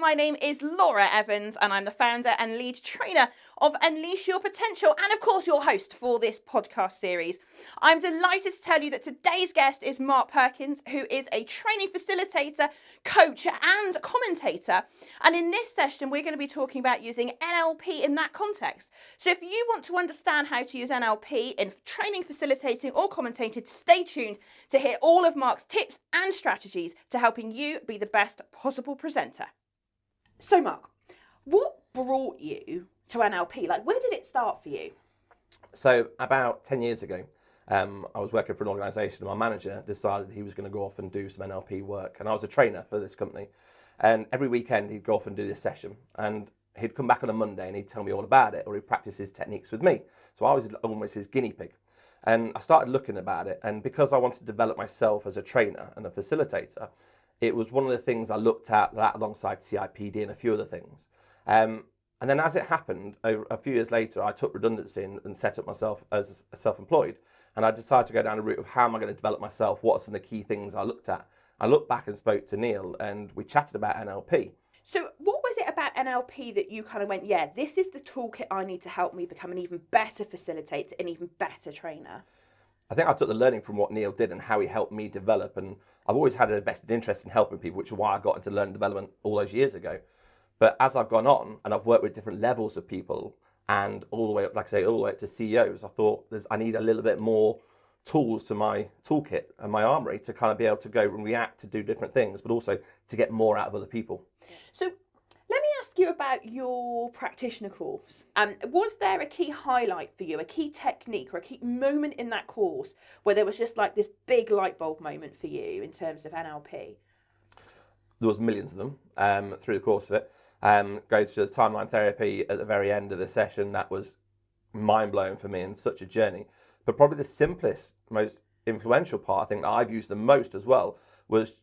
my name is Laura Evans and I'm the founder and lead trainer of Unleash Your Potential and of course your host for this podcast series. I'm delighted to tell you that today's guest is Mark Perkins, who is a training facilitator, coach and commentator. And in this session, we're going to be talking about using NLP in that context. So if you want to understand how to use NLP in training, facilitating or commentating, stay tuned to hear all of Mark's tips and strategies to helping you be the best possible presenter. So Mark, what brought you to NLP? Like, where did it start for you? So about 10 years ago, I was working for an organisation and my manager decided he was going to go off and do some NLP work. And I was a trainer for this company. And every weekend he'd go off and do this session. And he'd come back on a Monday and he'd tell me all about it, or he'd practice his techniques with me. So I was almost his guinea pig. And I started looking about it. And because I wanted to develop myself as a trainer and a facilitator, it was one of the things I looked at that alongside CIPD and a few other things. And then as it happened, a few years later, I took redundancy and set up myself as self-employed. And I decided to go down the route of how am I going to develop myself? What are some of the key things I looked at? I looked back and spoke to Neil and we chatted about NLP. So what was it about NLP that you kind of went, yeah, this is the toolkit I need to help me become an even better facilitator, an even better trainer? I think I took the learning from what Neil did and how he helped me develop. And I've always had a vested interest in helping people, which is why I got into learning development all those years ago. But as I've gone on and I've worked with different levels of people and all the way up, like I say, all the way up to CEOs, I thought I need a little bit more tools to my toolkit and my armory to kind of be able to go and react to do different things, but also to get more out of other people. So let me ask you about your practitioner course. Was there a key highlight for you, a key technique or a key moment in that course where there was just like this big light bulb moment for you in terms of NLP? There was millions of them through the course of it. Goes through the timeline therapy at the very end of the session. That was mind-blowing for me and such a journey. But probably the simplest, most influential part, I think that I've used the most as well, was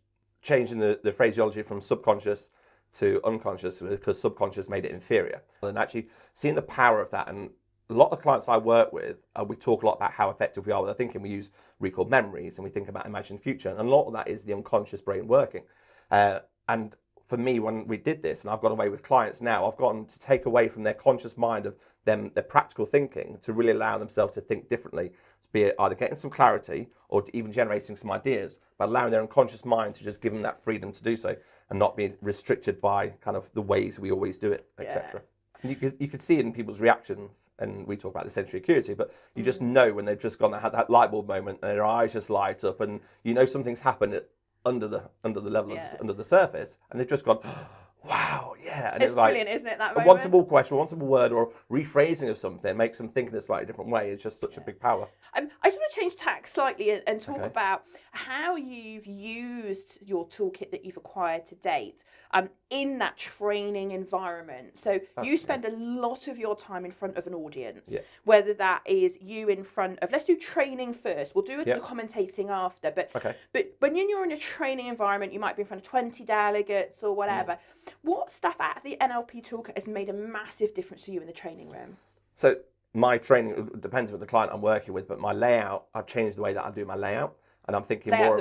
changing the phraseology from subconscious to unconscious, because subconscious made it inferior. And actually seeing the power of that, and a lot of clients I work with, we talk a lot about how effective we are with our thinking. We use recall memories and we think about imagined future, and a lot of that is the unconscious brain working. And for me, when we did this, and I've gone away with clients now, I've gotten to take away from their conscious mind of them, their practical thinking, to really allow themselves to think differently, be it either getting some clarity or even generating some ideas, but allowing their unconscious mind to just give them that freedom to do so and not be restricted by kind of the ways we always do it, etc. You could see it in people's reactions, and we talk about the sensory acuity, but you just know when they've just gone and had that light bulb moment and their eyes just light up, and you know something's happened under the level of, under the surface, and they've just gone, wow, yeah. And it's like, brilliant, isn't it, that moment? One simple question, one simple word, or rephrasing of something makes them think in a slightly different way. It's just such a big power. I just want to change tack slightly and talk about how you've used your toolkit that you've acquired to date in that training environment. So you spend a lot of your time in front of an audience, whether that is you in front of, let's do training first. We'll do the commentating after. But when you're in a training environment, you might be in front of 20 delegates or whatever. What stuff at the NLP Toolkit has made a massive difference to you in the training room? So my training depends on the client I'm working with, but my layout, I've changed the way that I do my layout. And I'm thinking layout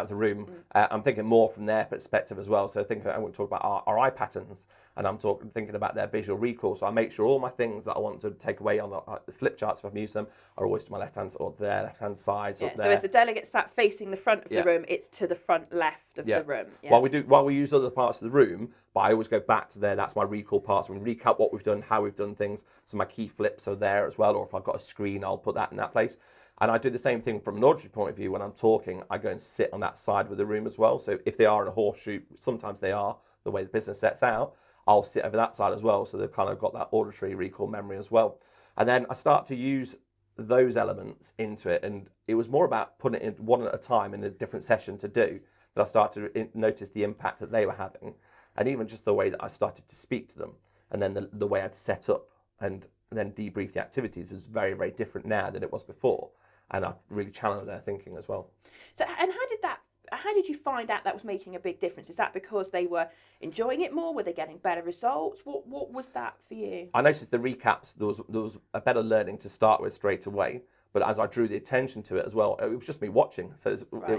of the room. I'm thinking more from their perspective as well. So I want to talk about our eye patterns, and I'm thinking about their visual recall. So I make sure all my things that I want to take away on the flip charts, if I've used them, are always to my left hand or their left hand side. So as the delegates sat facing the front of the room, it's to the front left of the room. While we use other parts of the room, but I always go back to there. That's my recall part. So we recap what we've done, how we've done things. So my key flips are there as well. Or if I've got a screen, I'll put that in that place. And I do the same thing from an auditory point of view. When I'm talking, I go and sit on that side of the room as well. So if they are in a horseshoe, sometimes they are, the way the business sets out, I'll sit over that side as well. So they've kind of got that auditory recall memory as well. And then I start to use those elements into it. And it was more about putting it in one at a time in a different session to do, that I started to notice the impact that they were having. And even just the way that I started to speak to them. And then the way I'd set up and then debrief the activities is very, very different now than it was before. And I've really challenged their thinking as well. So, and how did you find out that was making a big difference? Is that because they were enjoying it more? Were they getting better results? What was that for you? I noticed the recaps, there was a better learning to start with straight away. But as I drew the attention to it as well, it was just me watching. So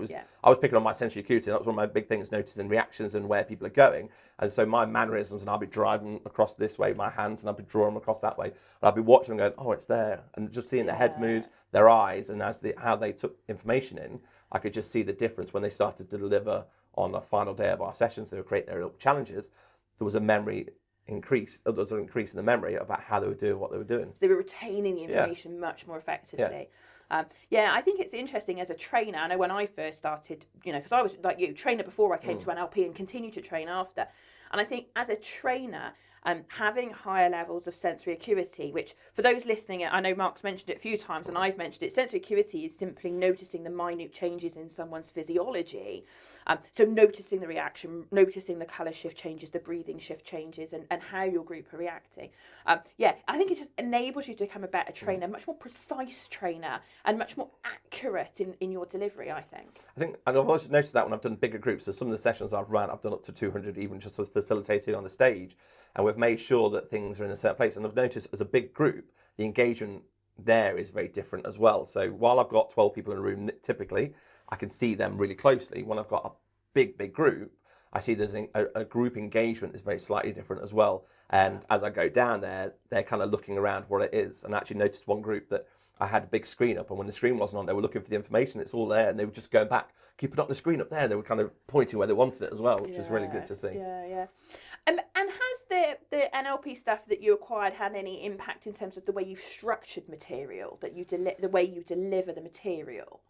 Yeah. I was picking on my sensory acuity. That was one of my big things, noticing reactions and where people are going. And so my mannerisms, and I'll be driving across this way, my hands, and I'll be drawing them across that way. And I'll be watching them going, oh, it's there. And just seeing their head moves, their eyes, and how they took information in, I could just see the difference when they started to deliver on the final day of our sessions. They were creating their little challenges. There was a memory increase. There was an increase in the memory about how they were doing what they were doing. They were retaining the information much more effectively. I think it's interesting as a trainer. I know when I first started, because I was like you, trainer before I came to NLP and continue to train after. And I think as a trainer, having higher levels of sensory acuity, which for those listening, I know Mark's mentioned it a few times and I've mentioned it, sensory acuity is simply noticing the minute changes in someone's physiology. So noticing the reaction, noticing the colour shift changes, the breathing shift changes, and how your group are reacting. I think it just enables you to become a better trainer, much more precise trainer, and much more accurate in your delivery, I think. And I've always noticed that when I've done bigger groups, so some of the sessions I've run, I've done up to 200, even just as facilitating on the stage, and we've made sure that things are in a certain place. And I've noticed as a big group, the engagement there is very different as well. So while I've got 12 people in a room, typically, I can see them really closely. When I've got a big group, I see there's a group engagement is very slightly different as well. And as I go down there, they're kind of looking around what it is. And I actually noticed one group that I had a big screen up, and when the screen wasn't on, they were looking for the information. It's all there, and they were just going back, keep it on the screen up there. They were kind of pointing where they wanted it as well, which is really good to see. And has the NLP stuff that you acquired had any impact in terms of the way you've structured material, that the way you deliver the material?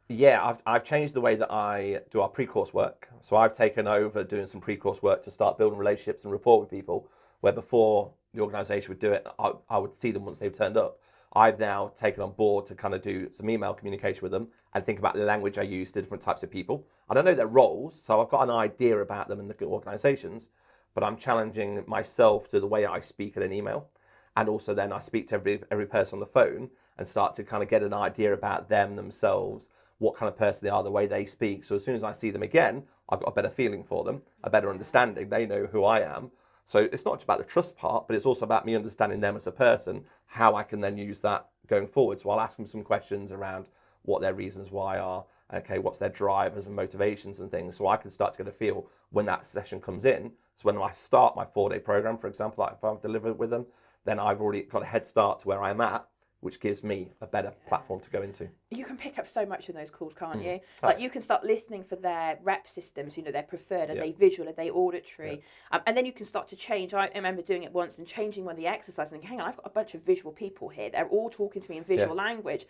Yeah, I've changed the way that I do our pre-course work. So I've taken over doing some pre-course work to start building relationships and rapport with people, where before the organisation would do it, I would see them once they've turned up. I've now taken on board to kind of do some email communication with them and think about the language I use to different types of people. And I know their roles, so I've got an idea about them in the organisations, but I'm challenging myself to the way I speak in an email. And also then I speak to every person on the phone and start to kind of get an idea about them themselves, what kind of person they are, the way they speak. So as soon as I see them again, I've got a better feeling for them, a better understanding. They know who I am. So it's not just about the trust part, but it's also about me understanding them as a person, how I can then use that going forward. So I'll ask them some questions around what their reasons why are, okay, what's their drivers and motivations and things, so I can start to get a feel when that session comes in. So when I start my 4-day program, for example, like if I've delivered with them, then I've already got a head start to where I'm at, which gives me a better platform to go into. You can pick up so much in those calls, can't you? Like you can start listening for their rep systems, their preferred, are they visual, are they auditory? And then you can start to change. I remember doing it once and changing one of the exercises and hang on, I've got a bunch of visual people here. They're all talking to me in visual language.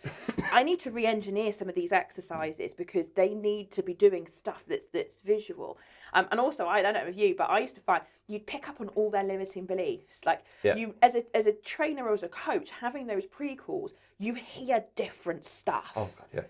I need to re-engineer some of these exercises because they need to be doing stuff that's visual. And also, I don't know if you, but I used to find you'd pick up on all their limiting beliefs. Like you, as a trainer or as a coach, having those pre-calls, you hear different stuff. Oh, God, yeah.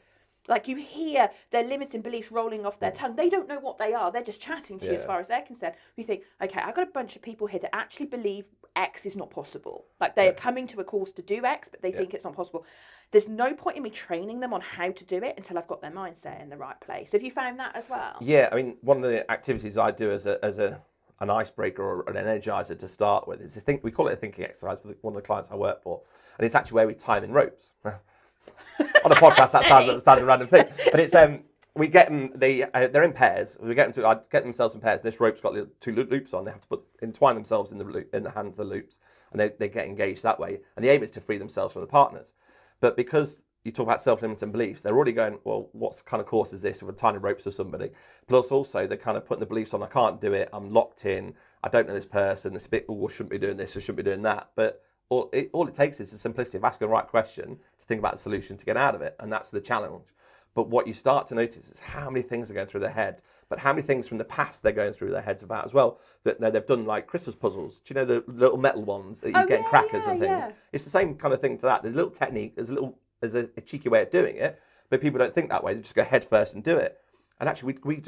Like you hear their limiting beliefs rolling off their tongue. They don't know what they are. They're just chatting to you as far as they're concerned. You think, okay, I've got a bunch of people here that actually believe X is not possible. Like they are coming to a course to do X, but they think it's not possible. There's no point in me training them on how to do it until I've got their mindset in the right place. Have you found that as well? Yeah, I mean, one of the activities I do as an icebreaker or an energizer to start with is we call it a thinking exercise for one of the clients I work for, and it's actually where we time in ropes. On a podcast, that sounds a random thing, but it's we get them. They're in pairs. We get them I get themselves in pairs. This rope's got 2 loops on. They have to entwine themselves in the hands of the loops, and they get engaged that way. And the aim is to free themselves from the partners. But because you talk about self-limiting beliefs, they're already going, well, what kind of course is this with tiny ropes of somebody? Plus also they're kind of putting the beliefs on, I can't do it, I'm locked in, I don't know this person, this bit, I shouldn't be doing this, I shouldn't be doing that. But all it takes is the simplicity of asking the right question to think about the solution to get out of it, and that's the challenge. But what you start to notice is how many things are going through their head, but how many things from the past they're going through their heads about as well. That they've done like Christmas puzzles. Do you know the little metal ones that you get in crackers and things? Yeah. It's the same kind of thing to that. There's a little technique, there's a cheeky way of doing it, but people don't think that way. They just go head first and do it. And actually, we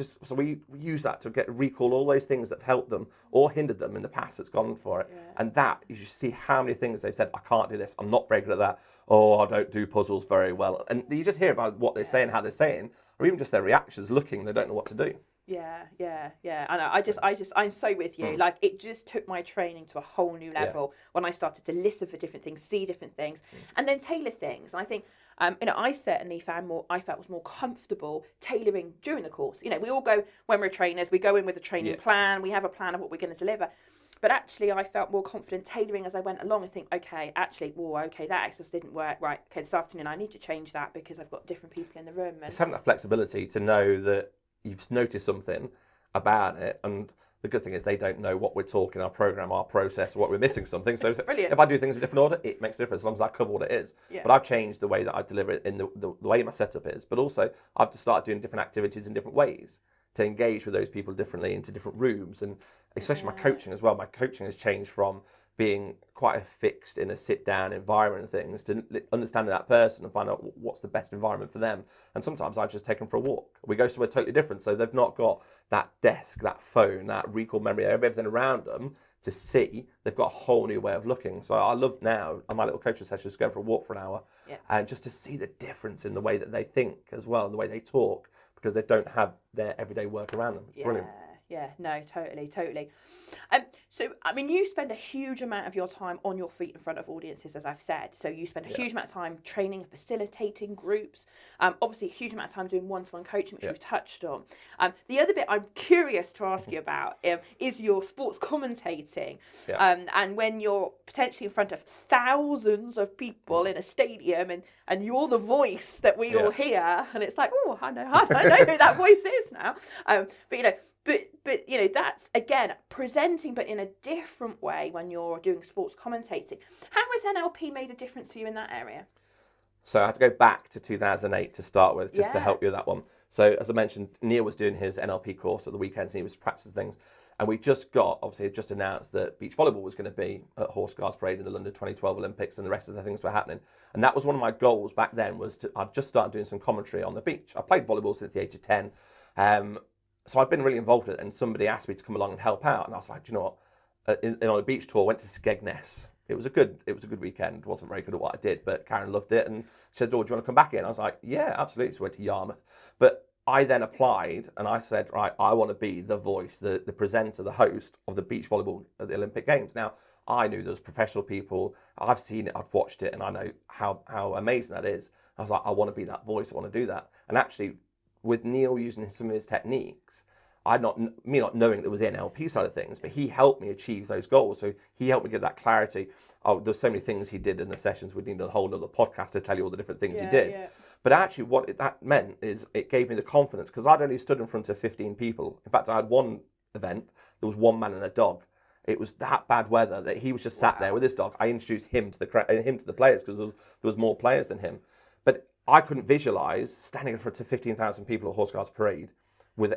use that to recall all those things that have helped them or hindered them in the past that's gone for it. Yeah. And that, you should see how many things they've said, I can't do this, I'm not very good at that, oh, I don't do puzzles very well. And you just hear about what they're saying, how they're saying, or even just their reactions, looking, they don't know what to do. Yeah. I know. I'm so with you. Like, it just took my training to a whole new level when I started to listen for different things, see different things, and then tailor things. And I think I certainly I felt was more comfortable tailoring during the course. We all go, when we're trainers, we go in with a training plan, we have a plan of what we're going to deliver. But actually, I felt more confident tailoring as I went along and think, okay, that exercise didn't work. Right, okay, this afternoon I need to change that because I've got different people in the room. And it's having that flexibility to know that you've noticed something about it, and the good thing is they don't know what we're talking, our program, our process, what we're missing something. So if I do things in a different order, it makes a difference as long as I cover what it is. Yeah. But I've changed the way that I deliver it in the way my setup is. But also I've just started doing different activities in different ways to engage with those people differently into different rooms, and especially my coaching as well. My coaching has changed from being quite a fixed in a sit-down environment and things to understanding that person and find out what's the best environment for them. And sometimes I just take them for a walk. We go somewhere totally different, so they've not got that desk, that phone, that recall memory, everything around them to see. They've got a whole new way of looking. So I love now, on my little coaching sessions, go for a walk for an hour, and just to see the difference in the way that they think as well, and the way they talk, because they don't have their everyday work around them. It's brilliant. Yeah, no, totally. So, I mean, you spend a huge amount of your time on your feet in front of audiences, as I've said. So you spend a huge amount of time training, facilitating groups, obviously a huge amount of time doing one-to-one coaching, which we've touched on. The other bit I'm curious to ask you about is your sports commentating. And when you're potentially in front of thousands of people in a stadium and you're the voice that we all hear, and it's like, oh, I know who that voice is now. But that's again presenting, but in a different way when you're doing sports commentating. How has NLP made a difference to you in that area? So I had to go back to 2008 to start with, just to help you with that one. So as I mentioned, Neil was doing his NLP course at the weekends, and he was practicing things. And we just announced that beach volleyball was going to be at Horse Guards Parade in the London 2012 Olympics, and the rest of the things were happening. And that was one of my goals back then, I'd just started doing some commentary on the beach. I played volleyball since the age of 10. So I've been really involved in it, and somebody asked me to come along and help out, and I was like, do you know what? On a beach tour, I went to Skegness. It was a good weekend. Wasn't very good at what I did, but Karen loved it, and she said, "Oh, do you want to come back in?" I was like, "Yeah, absolutely." So I went to Yarmouth, but I then applied, and I said, "Right, I want to be the voice, the presenter, the host of the beach volleyball at the Olympic Games." Now, I knew there was professional people. I've seen it, I've watched it, and I know how amazing that is. I was like, I want to be that voice. I want to do that, and actually, with Neil using some of his techniques, not knowing there was the NLP side of things, but he helped me achieve those goals. So he helped me get that clarity. Oh, there's so many things he did in the sessions. We'd need a whole other podcast to tell you all the different things he did. Yeah. But actually what that meant is it gave me the confidence, because I'd only stood in front of 15 people. In fact, I had one event, there was one man and a dog. It was that bad weather that he was just sat there with his dog. I introduced him to the players because there was more players than him. But I couldn't visualize standing in front of 15,000 people at Horse Guards Parade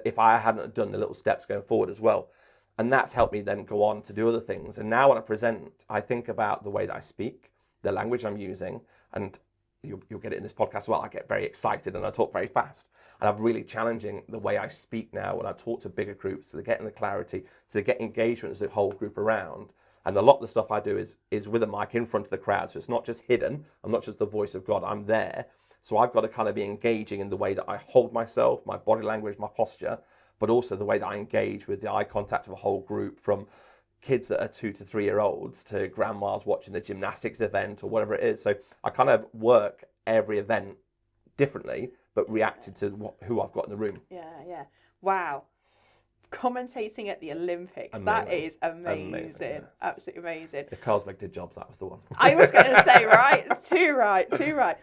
if I hadn't done the little steps going forward as well. And that's helped me then go on to do other things. And now when I present, I think about the way that I speak, the language I'm using, and you'll get it in this podcast as well. I get very excited and I talk very fast. And I'm really challenging the way I speak now when I talk to bigger groups, so they're getting the clarity, so they get engagement as the whole group around. And a lot of the stuff I do is with a mic in front of the crowd. So it's not just hidden. I'm not just the voice of God. I'm there. So I've got to kind of be engaging in the way that I hold myself, my body language, my posture, but also the way that I engage with the eye contact of a whole group, from kids that are 2 to 3 year olds to grandmas watching the gymnastics event or whatever it is. So I kind of work every event differently, but reacted to who I've got in the room. Yeah. Wow. Commentating at the Olympics. Amazing. That is amazing. Yes. Absolutely amazing. If Carlsberg did jobs, that was the one. I was going to say, right? Too right.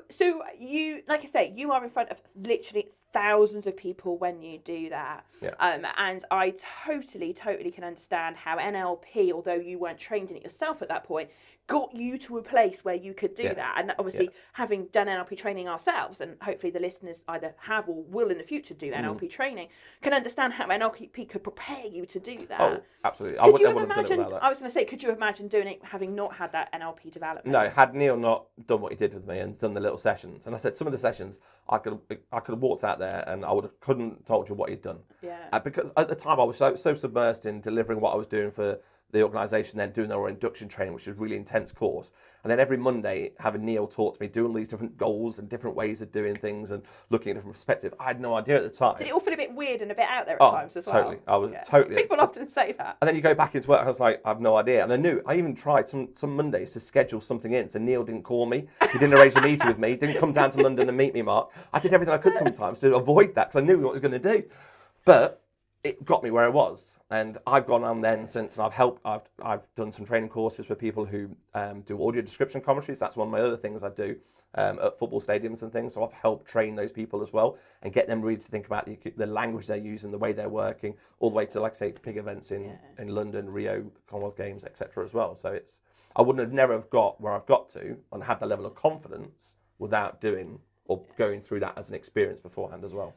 So you, like I say, you are in front of literally thousands of people when you do that. Yeah. And I totally can understand how NLP, although you weren't trained in it yourself at that point, got you to a place where you could do that. And obviously, having done NLP training ourselves, and hopefully the listeners either have or will in the future do NLP training, can understand how NLP could prepare you to do that. Oh, absolutely. I wouldn't have done it without that. I was going to say, could you imagine doing it having not had that NLP development? No, had Neil not done what he did with me and done the little sessions, and I said some of the sessions I could have walked out there and I couldn't have told you what he'd done. Yeah. Because at the time I was so submersed in delivering what I was doing for the organisation then doing their induction training, which is a really intense course. And then every Monday, having Neil talk to me, doing all these different goals and different ways of doing things and looking at different perspectives. I had no idea at the time. Did it all feel a bit weird and a bit out there at times as well? Totally. I was totally. People often say that. And then you go back into work, and I was like, I have no idea. And I even tried some Mondays to schedule something in. So Neil didn't call me. He didn't arrange a meeting with me. He didn't come down to London and meet me, Mark. I did everything I could sometimes to avoid that because I knew what I was going to do. But it got me where I was, and I've gone on then since, and I've done some training courses for people who do audio description commentaries. That's one of my other things I do at football stadiums and things. So I've helped train those people as well and get them really to think about the language they're using, the way they're working, all the way to, like I say, big events in London, Rio, Commonwealth Games, etc. as well. So I wouldn't have never have got where I've got to and had the level of confidence without doing or going through that as an experience beforehand as well.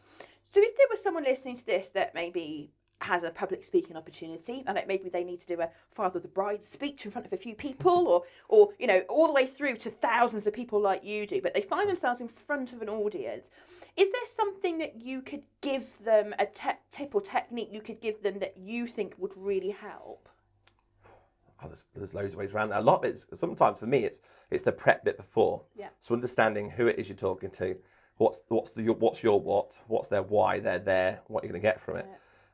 So if there was someone listening to this that maybe has a public speaking opportunity, and maybe they need to do a Father of the Bride speech in front of a few people, or you know, all the way through to thousands of people like you do, but they find themselves in front of an audience, is there something that you could give them, a tip or technique you could give them that you think would really help? Oh, there's loads of ways around that. A lot of it's, sometimes for me, it's the prep bit before. Yeah. So understanding who it is you're talking to, what's your what, what's their why they're there, what you're going to get from it.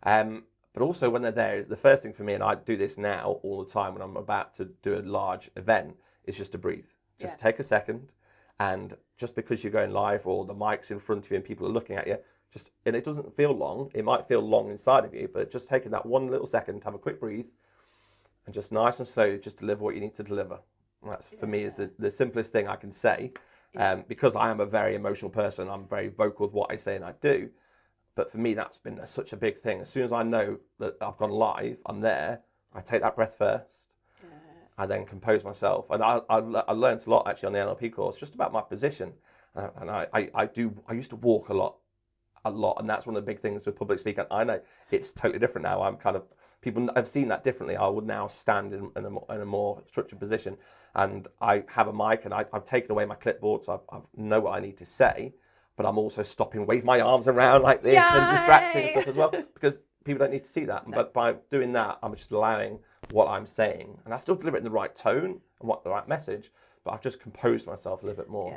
But also when they're there, is the first thing for me, and I do this now all the time when I'm about to do a large event, is just to breathe. Just take a second, and just because you're going live or the mic's in front of you and people are looking at you, and it doesn't feel long, it might feel long inside of you, but just taking that one little second to have a quick breathe and just nice and slowly just deliver what you need to deliver. And that's for me is the simplest thing I can say. Because I am a very emotional person, I'm very vocal with what I say and I do. But for me, that's been such a big thing. As soon as I know that I've gone live, I'm there, I take that breath first. I then compose myself. And I learned a lot actually on the NLP course, just about my position. And I used to walk a lot. And that's one of the big things with public speaking. I know it's totally different now. I'm kind of, people have seen that differently. I would now stand in a more structured position. And I have a mic, and I've taken away my clipboard, so I know what I need to say, but I'm also stopping, wave my arms around like this and distracting stuff as well, because people don't need to see that. No. But by doing that, I'm just allowing what I'm saying, and I still deliver it in the right tone and the right message, but I've just composed myself a little bit more.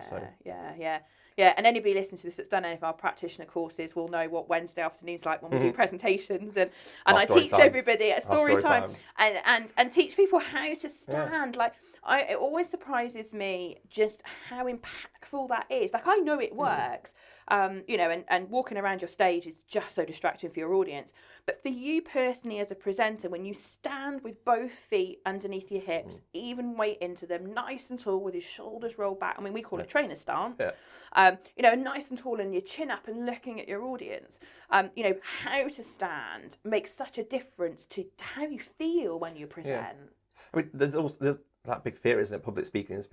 Yeah, and anybody listening to this that's done any of our practitioner courses will know what Wednesday afternoon's like when we do presentations, and I teach everybody at story time and teach people how to stand. Like, it always surprises me just how impactful that is. Like, I know it works, you know, and walking around your stage is just so distracting for your audience. But for you personally as a presenter, when you stand with both feet underneath your hips, even weight into them, nice and tall with your shoulders rolled back. I mean, we call it trainer stance. You know, nice and tall and your chin up and looking at your audience. You know, how to stand makes such a difference to how you feel when you present. I mean, there's that big fear, isn't it? Public speaking is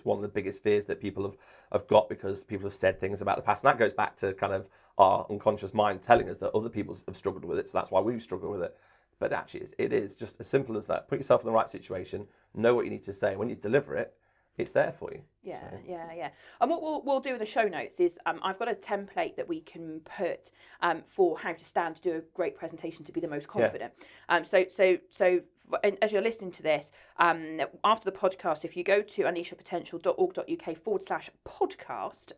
one of the biggest fears that people have got, because people have said things about the past, and that goes back to kind of our unconscious mind telling us that other people have struggled with it, so that's why we struggle with it. But actually, it is just as simple as that. Put yourself in the right situation, know what you need to say. When you deliver it, it's there for you. Yeah. And what we'll do in the show notes is I've got a template that we can put for how to stand to do a great presentation to be the most confident. So and as you're listening to this, after the podcast, if you go to unleashyourpotential.org.uk/podcast,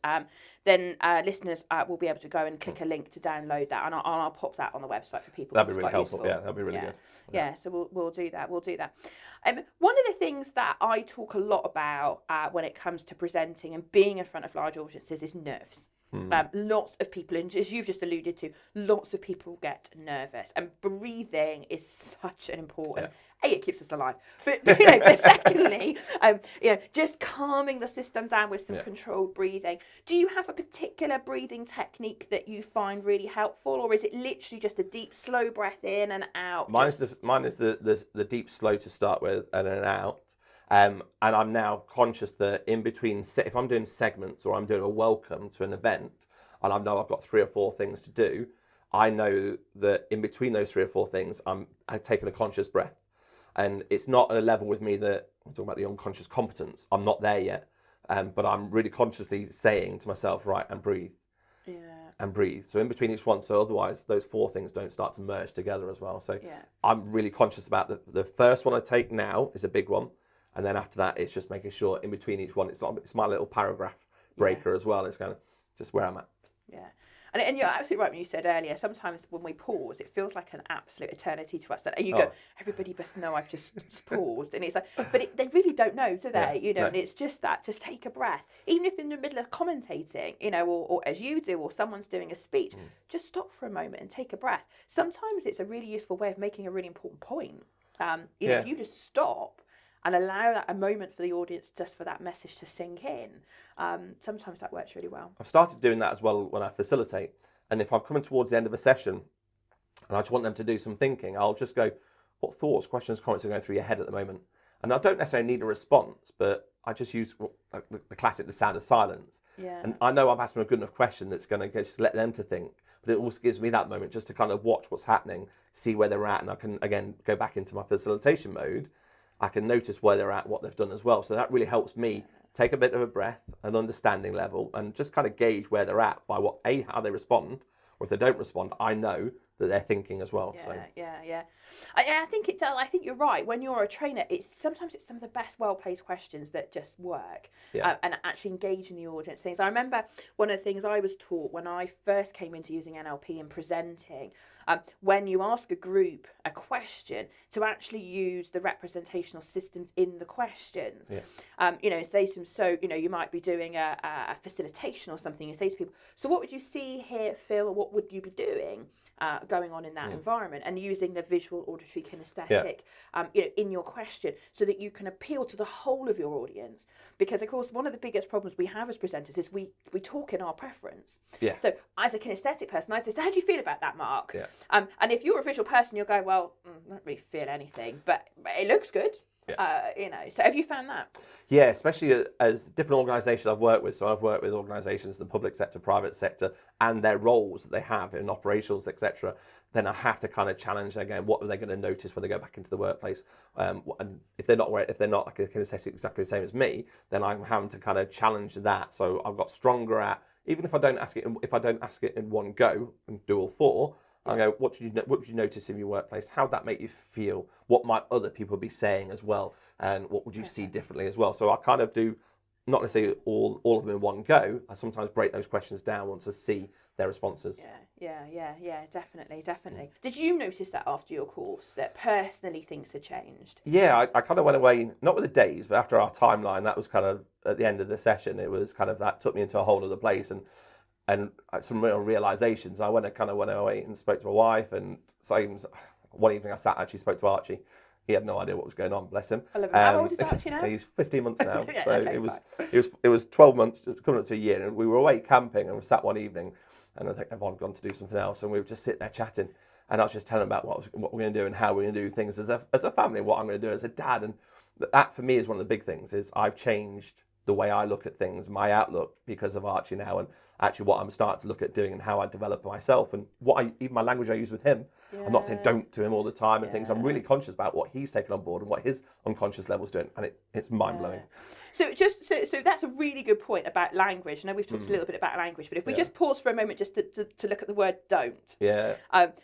then listeners will be able to go and click a link to download that, and I'll pop that on the website for people. That'd be really helpful. Yeah, that'd be really good. Yeah, so we'll do that. One of the things that I talk a lot about when it comes to presenting and being in front of large audiences is nerves. Lots of people, and as you've just alluded to, lots of people get nervous, and breathing is such an important. It keeps us alive, but you know, but secondly, you know, just calming the system down with some controlled breathing. Do you have a particular breathing technique that you find really helpful, or is it literally just a deep, slow breath in and out? Mine is the deep, slow to start with, and then out. And I'm now conscious that in between, if I'm doing segments or I'm doing a welcome to an event, and I know I've got 3 or 4 things to do, I know that in between those 3 or 4 things, I'm taking a conscious breath. And it's not at a level with me that, I'm talking about the unconscious competence, I'm not there yet, but I'm really consciously saying to myself, right, and breathe. and breathe. So in between each one, so otherwise those 4 things don't start to merge together as well. So I'm really conscious about the first one I take now is a big one. And then after that, it's just making sure in between each one, it's my little paragraph breaker as well. It's kind of just where I'm at. Yeah. And you're absolutely right when you said earlier, sometimes when we pause, it feels like an absolute eternity to us. And you go, everybody must know I've just paused. And it's like, but they really don't know, do they? And it's just that, just take a breath. Even if in the middle of commentating, or as you do, or someone's doing a speech, just stop for a moment and take a breath. Sometimes it's a really useful way of making a really important point. If you just stop and allow a moment for the audience just for that message to sink in. Sometimes that works really well. I've started doing that as well when I facilitate. And if I'm coming towards the end of a session and I just want them to do some thinking, I'll just go, what thoughts, questions, comments are going through your head at the moment? And I don't necessarily need a response, but I just use the classic, the sound of silence. Yeah. And I know I've asked them a good enough question that's going to just let them to think. But it also gives me that moment just to kind of watch what's happening, see where they're at, and I can, again, go back into my facilitation mode. I can notice where they're at, what they've done as well. So that really helps me take a bit of a breath, an understanding level, and just kind of gauge where they're at by how they respond, or if they don't respond, I know that they're thinking as well. Yeah. I think it does. I think you're right. When you're a trainer, sometimes it's some of the best well-placed questions that just work and actually engage in the audience things. I remember one of the things I was taught when I first came into using NLP and presenting, when you ask a group a question, to actually use the representational systems in the questions. Say to them, so you might be doing a facilitation or something. You say to people, so what would you see, hear, feel, or what would you be doing going on in that environment, and using the visual, auditory, kinesthetic in your question, so that you can appeal to the whole of your audience. Because of course one of the biggest problems we have as presenters is we talk in our preference. So as a kinesthetic person, I say, so how do you feel about that, Mark? And if you're a visual person, you'll go, well, I don't really feel anything, but it looks good. So have you found that? Yeah, especially as different organisations I've worked with. So I've worked with organisations, the public sector, private sector, and their roles that they have in operations, etc. Then I have to kind of challenge again, what are they going to notice when they go back into the workplace? And if they're not like a kinesthetic exactly the same as me, then I'm having to kind of challenge that. So I've got stronger at, even if I don't ask it in one go and do all 4. I go, what did you notice in your workplace? How would that make you feel? What might other people be saying as well? And what would you see differently as well? So I kind of do, not necessarily all of them in one go. I sometimes break those questions down to see their responses. Yeah, definitely. Did you notice that after your course, that personally things had changed? Yeah, I kind of went away, not with the days, but after our timeline, that was kind of at the end of the session. It was kind of, that took me into a whole other place, and some real realizations. I went away and spoke to my wife, and one evening I actually spoke to Archie. He had no idea what was going on, bless him. How old is Archie now? He's 15 months now. It was 12 months, coming up to a year, and we were away camping, and we sat one evening, and I think everyone had gone to do something else, and we were just sitting there chatting, and I was just telling him about what we're going to do and how we're going to do things as a family, what I'm going to do as a dad. And that for me is one of the big things, is I've changed the way I look at things, my outlook, because of Archie now, and actually what I'm starting to look at doing and how I develop myself, and even my language I use with him. I'm not saying don't to him all the time and things. I'm really conscious about what he's taken on board and what his unconscious level's doing, and it's mind-blowing. So that's a really good point about language. I know we've talked a little bit about language, but if we just pause for a moment just to look at the word don't.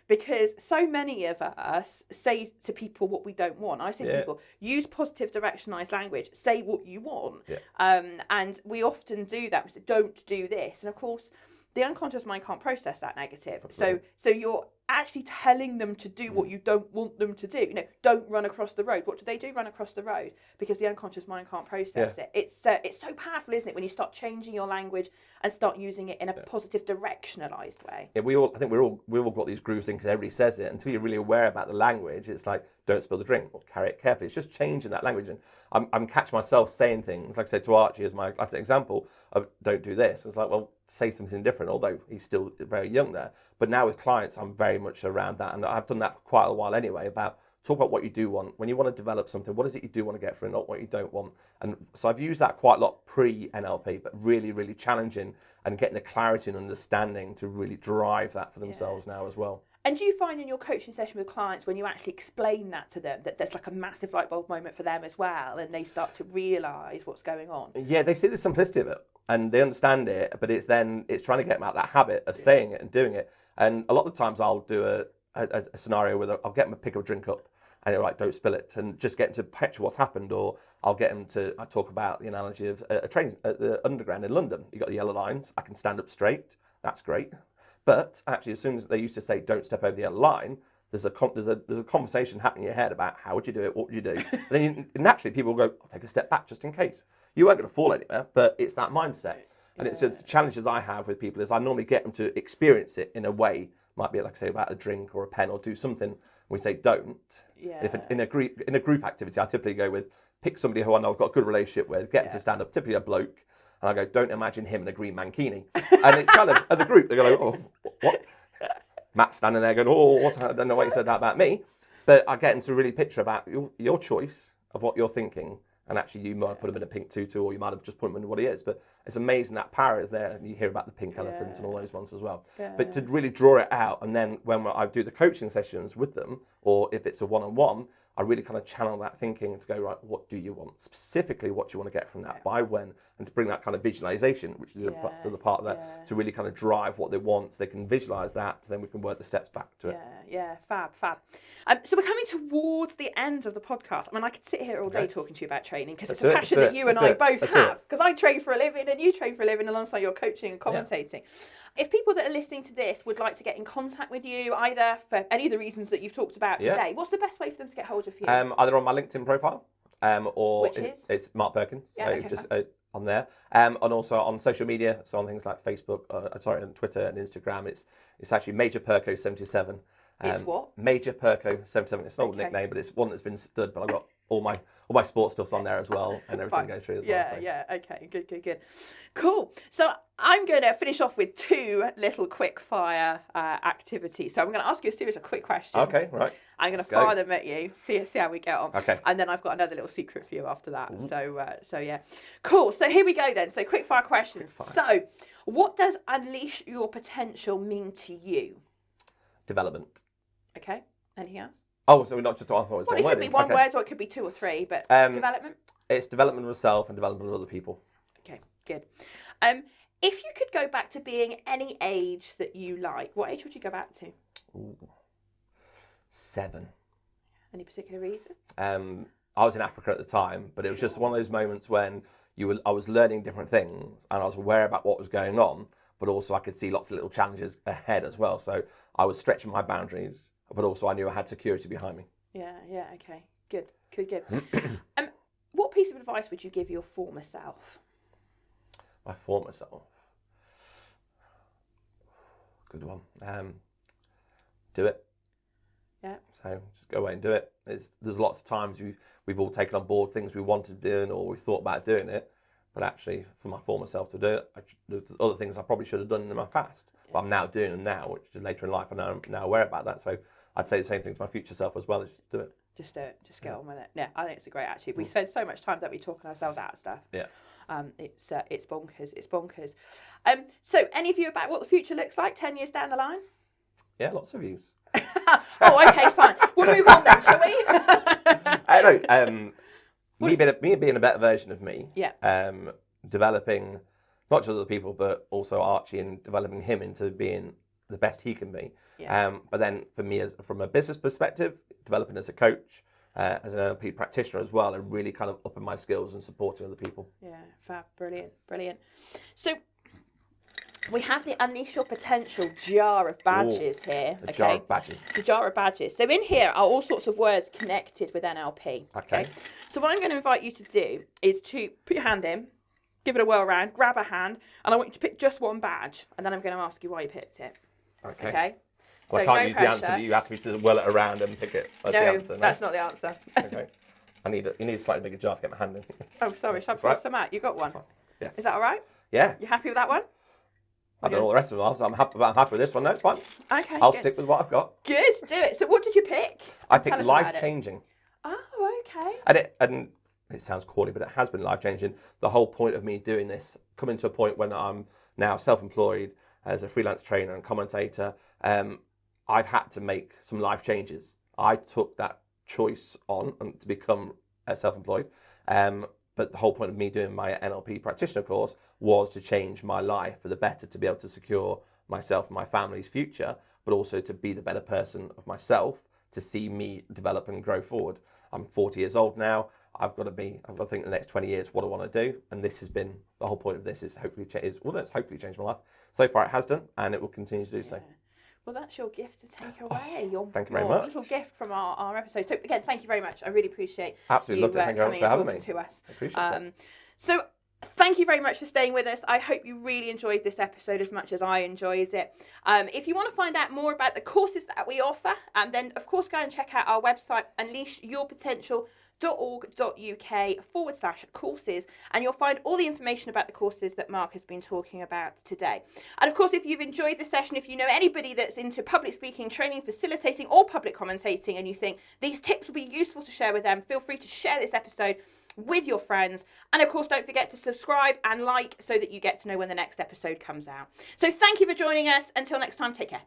Because so many of us say to people what we don't want. I say to people, use positive directionalized language, say what you want. And we often do that. We say, don't do this. And of course, the unconscious mind can't process that negative. So you're actually telling them to do what you don't want them to do. Don't run across the road. What do they do? Run across the road, because the unconscious mind can't process it. It's so powerful, isn't it, when you start changing your language and start using it in a positive directionalized way. Yeah, we've all got these grooves in because everybody says it. Until you're really aware about the language, it's like, don't spill the drink or carry it carefully. It's just changing that language. And I'm catching myself saying things, like I said to Archie as my classic example of don't do this. It's like, well, say something different, although he's still very young there. But now with clients, I'm very much around that. And I've done that for quite a while anyway, about talk about what you do want. When you want to develop something, what is it you do want to get from it, not what you don't want. And so I've used that quite a lot pre-NLP, but really, really challenging and getting the clarity and understanding to really drive that for themselves now as well. And do you find in your coaching session with clients, when you actually explain that to them, that there's like a massive light bulb moment for them as well, and they start to realise what's going on? Yeah, they see the simplicity of it. and they understand it, but it's trying to get them out of that habit of saying it and doing it. And a lot of the times I'll do a scenario where I'll get them to pick a drink up, and you're like, don't spill it, and just get them to picture what's happened. Or I'll get them I talk about the analogy of a train at the underground in London. You've got the yellow lines. I can stand up straight. That's great. But actually, as soon as they used to say, don't step over the yellow line, there's a conversation happening in your head about how would you do it, what would you do? Then naturally people will go, I'll take a step back just in case. You weren't going to fall anywhere, but it's that mindset. And it's the challenges I have with people is I normally get them to experience it in a way, might be like I say about a drink or a pen or do something. We say don't. Yeah. If in a group activity, I typically go with pick somebody who I know I've got a good relationship with, get them to stand up, typically a bloke, and I go, don't imagine him in a green mankini. And it's kind of at the group, they go, oh, what? Matt's standing there going, oh, I don't know why you said that about me. But I get them to really picture about your choice of what you're thinking. And actually, you might put him in a pink tutu, or you might have just put him in what he is. But it's amazing that power is there. And you hear about the pink elephant and all those ones as well. Yeah. But to really draw it out, and then when I do the coaching sessions with them, or if it's a one-on-one, I really kind of channel that thinking to go, right, what do you want? Specifically, what do you want to get from that, by when, and to bring that kind of visualization, which is the other part of that, to really kind of drive what they want, so they can visualize that, so then we can work the steps back to it. Yeah, fab. So we're coming towards the end of the podcast. I mean, I could sit here all day talking to you about training, because it's a passion that you and I both have, because I train for a living and you train for a living alongside your coaching and commentating. Yeah. If people that are listening to this would like to get in contact with you, either for any of the reasons that you've talked about today, what's the best way for them to get hold of you? Either on my LinkedIn profile, or it's Mark Perkins, on there, and also on social media, so on things like Facebook, on Twitter and Instagram. It's actually Major Perko 77. It's what? Major Perko 77. It's not a nickname, but it's one that's been stood. But I've got all my sports stuff's on there as well, and everything goes through as well. So. Yeah. Okay. Good. Cool. So I'm going to finish off with two little quick fire activities. So I'm going to ask you a series of quick questions. Okay. Right. I'm going to fire them at you. See how we get on. Okay. And then I've got another little secret for you after that. So yeah. Cool. So here we go then. So quick fire questions. So what does unleash your potential mean to you? Development. Okay. Anything else? Oh, so we're not just talking about it could be one word, or it could be two or three, but development? It's development of self and development of other people. Okay, good. If you could go back to being any age that you like, what age would you go back to? 7. Any particular reason? I was in Africa at the time, but it was just one of those moments when I was learning different things, and I was aware about what was going on, but also I could see lots of little challenges ahead as well. So I was stretching my boundaries, but also I knew I had security behind me. Yeah, okay. Good. What piece of advice would you give your former self? My former self? Good one. Do it. Yeah. So just go away and do it. There's lots of times we've all taken on board things we wanted to do, or we thought about doing it, but actually for my former self to do it, there's other things I probably should have done in my past, but I'm now doing them now, which is later in life, and I'm now aware about that. So I'd say the same thing to my future self as well, is just do it. Just do it. Just get on with it. Yeah, I think it's a great attitude. We spend so much time that we talking ourselves out of stuff. Yeah. It's bonkers. So any view about what the future looks like 10 years down the line? Yeah, lots of views. Oh, okay, fine. We'll move on then, shall we? I know. Me being a better version of me. Yeah. Developing not just other people, but also Archie, and developing him into being the best he can be. Yeah. But then for me, from a business perspective, developing as a coach, as an NLP practitioner as well, and really kind of upping my skills and supporting other people. Yeah, fab, brilliant. So we have the Unleash Your Potential jar of badges here. A jar of badges. The jar of badges. So in here are all sorts of words connected with NLP. Okay. So what I'm going to invite you to do is to put your hand in, give it a whirl around, grab a hand, and I want you to pick just one badge, and then I'm going to ask you why you picked it. Okay. Well, so I can't use the answer that you asked me to whirl it around and pick it. That's the answer, no? That's not the answer. Okay. You need a slightly bigger jar to get my hand in. Oh, sorry. Shall I pull some out? You got one? Yes. Is that all right? Yeah. You happy with that one? I don't know what the rest of them are, so I'm happy with this one. No, it's fine. Okay. I'll stick with what I've got. Good. Do it. So what did you pick? I picked life-changing. Oh, okay. And it sounds corny, but it has been life-changing. The whole point of me doing this, coming to a point when I'm now self-employed as a freelance trainer and commentator, I've had to make some life changes. I took that choice on to become self-employed, But the whole point of me doing my NLP practitioner course was to change my life for the better, to be able to secure myself and my family's future, but also to be the better person of myself, to see me develop and grow forward. I'm 40 years old now. I've got to think the next 20 years what I want to do. And this has been, the whole point of this is hopefully change my life. So far it has done, and it will continue to do so. Well, that's your gift to take away. Thank you very much. Little gift from our episode. So again, thank you very much. I really appreciate Absolutely loved it. Thank you very much for having me. To us. I appreciate it. So thank you very much for staying with us. I hope you really enjoyed this episode as much as I enjoyed it. If you want to find out more about the courses that we offer, then of course go and check out our website, unleashyourpotential.org.uk/courses, and you'll find all the information about the courses that Mark has been talking about today. And of course, if you've enjoyed the session, if you know anybody that's into public speaking, training, facilitating, or public commentating, and you think these tips will be useful to share with them, feel free to share this episode with your friends. And of course, don't forget to subscribe and like so that you get to know when the next episode comes out. So thank you for joining us. Until next time, take care.